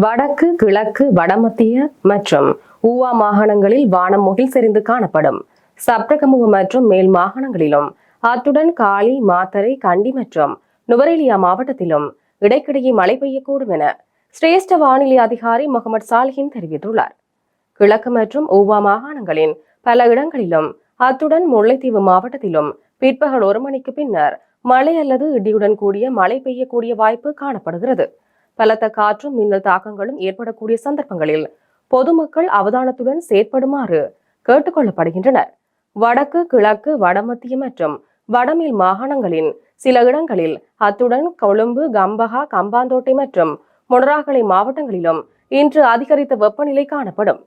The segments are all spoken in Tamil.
வடக்கு, கிழக்கு, வடமத்திய மற்றும் ஊவா மாகாணங்களில் வானம் முகில் செறிந்து காணப்படும். சப்ரகமுக மற்றும் மேல் மாகாணங்களிலும் அத்துடன் காலி, மாத்தறை, கண்டி மற்றும் நுவரெலியா மாவட்டத்திலும் இடைக்கிடையே மழை பெய்யக்கூடும் என சிரேஷ்ட வானிலை அதிகாரி முகமது சாலிஹின் தெரிவித்துள்ளார். கிழக்கு மற்றும் ஊவா மாகாணங்களின் பல இடங்களிலும் அத்துடன் முல்லைத்தீவு மாவட்டத்திலும் பிற்பகல் 1 மணிக்கு பின்னர் மழை அல்லது இடியுடன் கூடிய மழை பெய்யக்கூடிய வாய்ப்பு காணப்படுகிறது. பலத்த காற்றும் மின்னல் தாக்கங்களும் ஏற்படக்கூடிய சந்தர்ப்பங்களில் பொதுமக்கள் அவதானத்துடன் செயற்படுமாறு கேட்டுக் கொள்ளப்படுகின்றனர். வடக்கு, கிழக்கு, வடமத்திய மற்றும் வடமேல் மாகாணங்களின் சில இடங்களில் அத்துடன் கொழும்பு, கம்பஹா, கம்பாந்தோட்டை மற்றும் மொனராகலை மாவட்டங்களிலும் இன்று அதிகரித்த வெப்பநிலை காணப்படும்.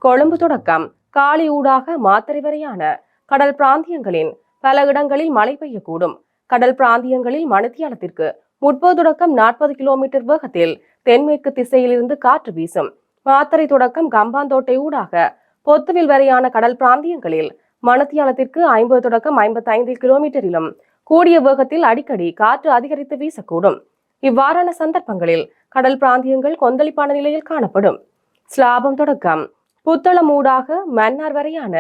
கொழும்பு தொடக்கம் காலி ஊடாக மாத்தறை வரையான கடல் பிராந்தியங்களின் பல இடங்களில் மழை பெய்யக்கூடும். கடல் பிராந்தியங்களில் மணித்தியாலத்திற்கு 30 தொடக்கம் 40 கிலோமீட்டர் வேகத்தில் தென்மேற்கு திசையில் இருந்து காற்று வீசும். மாத்தறை தொடக்கம் கம்பாந்தோட்டை ஊடாக பொத்துவில் வரையான கடல் பிராந்தியங்களில் மணித்தியாலத்திற்கு 50 தொடக்கம் 55 கிலோமீட்டரிலும் கூடிய வேகத்தில் அடிக்கடி காற்று அதிகரித்து வீசக்கூடும். இவ்வாறான சந்தர்ப்பங்களில் கடல் பிராந்தியங்கள் கொந்தளிப்பான நிலையில் காணப்படும். ஸ்லாபம் தொடக்கம் புத்தளம் ஊடாக மன்னார் வரையான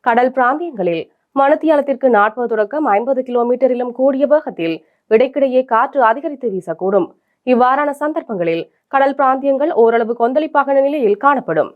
கடல் பிராந்தியங்களில் மணித்தியாலத்திற்கு 40 தொடக்கம் 50 கிலோமீட்டரிலும் கூடிய வேகத்தில் இடைக்கிடையே காற்று அதிகரித்து வீசக்கூடும். இவ்வாறான சந்தர்ப்பங்களில் கடல் பிராந்தியங்கள் ஓரளவு கொந்தளிப்பாக நிலையில் காணப்படும்.